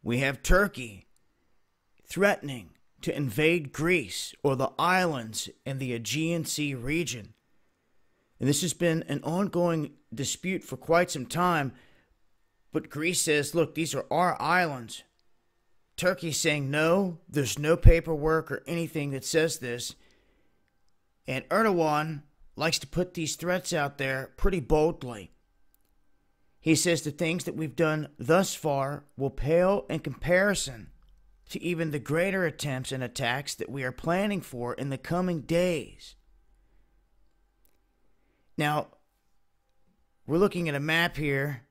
we have Turkey threatening to invade Greece or the islands in the Aegean Sea region. And this has been an ongoing dispute for quite some time. But Greece says, look, these are our islands. Turkey's saying, no, there's no paperwork or anything that says this. And Erdogan likes to put these threats out there pretty boldly. He says the things that we've done thus far will pale in comparison to even the greater attempts and attacks that we are planning for in the coming days. Now, we're looking at a map here.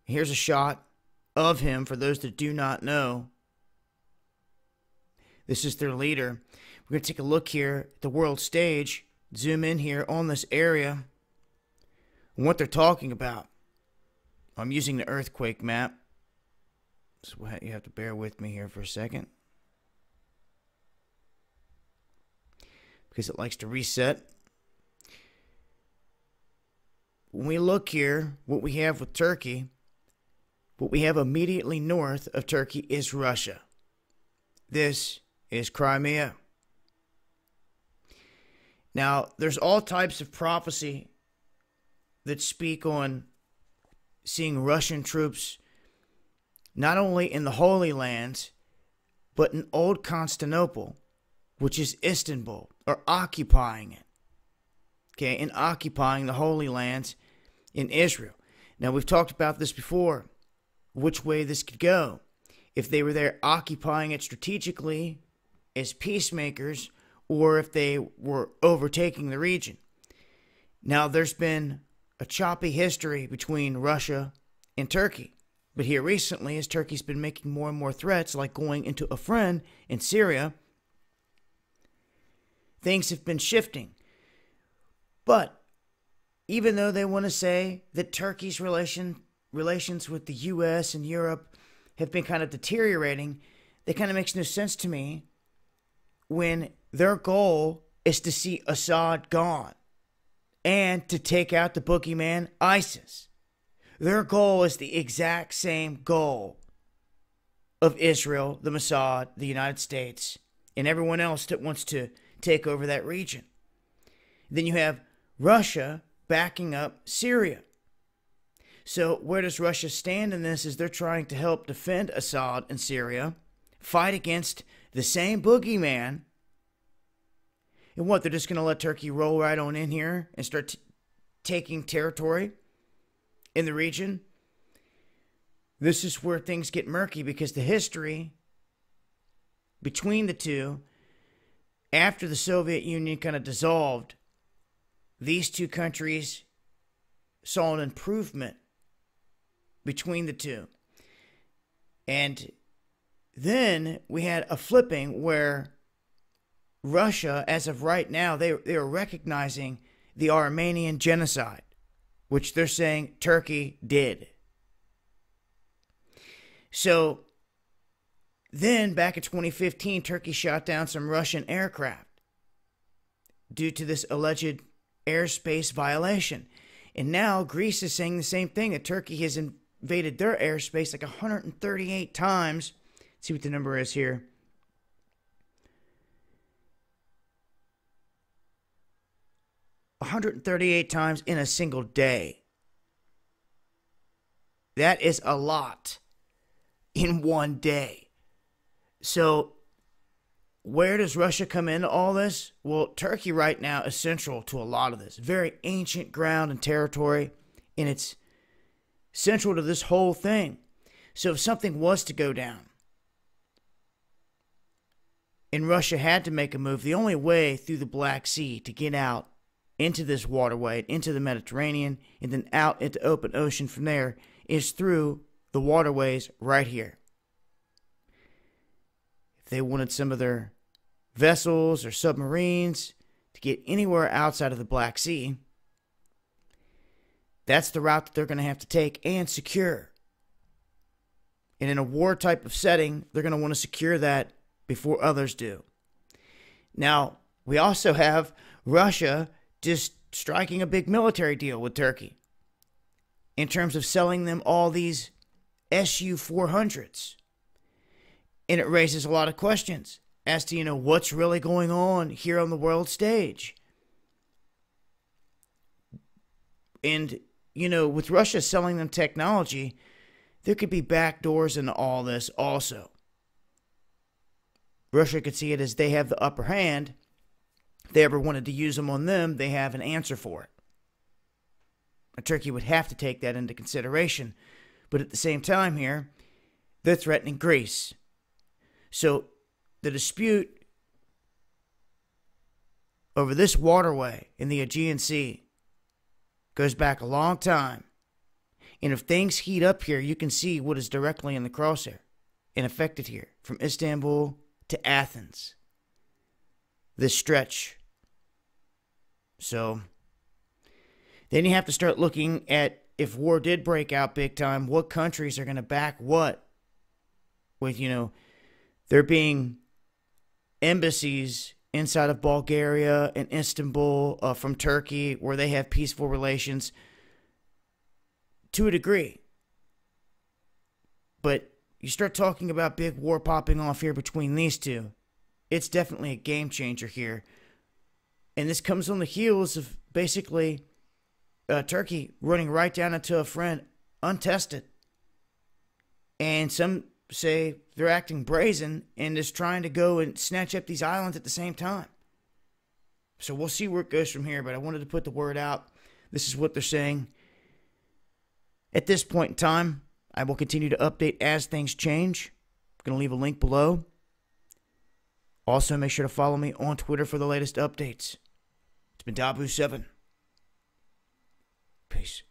Here's a shot of him for those that do not know. This is their leader. We're going to take a look here at the world stage, zoom in here on this area, and what they're talking about. I'm using the earthquake map, so you have to bear with me here for a second, because it likes to reset. When we look here, what we have with Turkey, what we have immediately north of Turkey is Russia. This is Crimea. Now, there's all types of prophecy that speak on seeing Russian troops not only in the Holy Lands, but in Old Constantinople, which is Istanbul, or occupying it. Okay, and occupying the Holy Lands in Israel. Now, we've talked about this before, which way this could go. If they were there occupying it strategically as peacemakers, or if they were overtaking the region. Now, there's been a choppy history between Russia and Turkey. But here recently, as Turkey's been making more and more threats, like going into a friend in Syria, things have been shifting. But even though they want to say that Turkey's relations with the U.S. and Europe have been kind of deteriorating, that kind of makes no sense to me when their goal is to see Assad gone and to take out the boogeyman ISIS. Their goal is the exact same goal of Israel, the Mossad, the United States, and everyone else that wants to take over that region. Then you have Russia backing up Syria. So where does Russia stand in this? Is they're trying to help defend Assad in Syria, fight against the same boogeyman. And what, they're just going to let Turkey roll right on in here and start taking territory in the region? This is where things get murky, because the history between the two, after the Soviet Union kind of dissolved, these two countries saw an improvement between the two. And then we had a flipping where Russia, as of right now, they are recognizing the Armenian genocide, which they're saying Turkey did. So then back in 2015, Turkey shot down some Russian aircraft due to this alleged airspace violation. And now Greece is saying the same thing, that Turkey has invaded their airspace like 138 times. Let's see what the number is here. $138 times in a single day. That is a lot in one day. So where does Russia come into all this? Well, Turkey right now is central to a lot of this. Very ancient ground and territory, and it's central to this whole thing. So if something was to go down and Russia had to make a move, the only way through the Black Sea to get out into this waterway, into the Mediterranean, and then out into open ocean from there is through the waterways right here. If they wanted some of their vessels or submarines to get anywhere outside of the Black Sea, that's the route that they're going to have to take and secure. And in a war type of setting, they're going to want to secure that before others do. Now, we also have Russia just striking a big military deal with Turkey in terms of selling them all these Su-400s. And it raises a lot of questions as to, what's really going on here on the world stage. And, with Russia selling them technology, there could be backdoors into all this also. Russia could see it as they have the upper hand. If they ever wanted to use them on them, they have an answer for it. And Turkey would have to take that into consideration. But at the same time here, they're threatening Greece. So the dispute over this waterway in the Aegean Sea goes back a long time. And if things heat up here, you can see what is directly in the crosshair and affected here, from Istanbul to Athens. This stretch. So then you have to start looking at, if war did break out big time, what countries are going to back what? With, there being embassies inside of Bulgaria and Istanbul from Turkey where they have peaceful relations to a degree. But you start talking about big war popping off here between these two, it's definitely a game changer here. And this comes on the heels of basically Turkey running right down into a friend untested. And some say they're acting brazen and is trying to go and snatch up these islands at the same time. So we'll see where it goes from here, but I wanted to put the word out. This is what they're saying. At this point in time, I will continue to update as things change. I'm going to leave a link below. Also, make sure to follow me on Twitter for the latest updates. It's been Dabu7. Peace.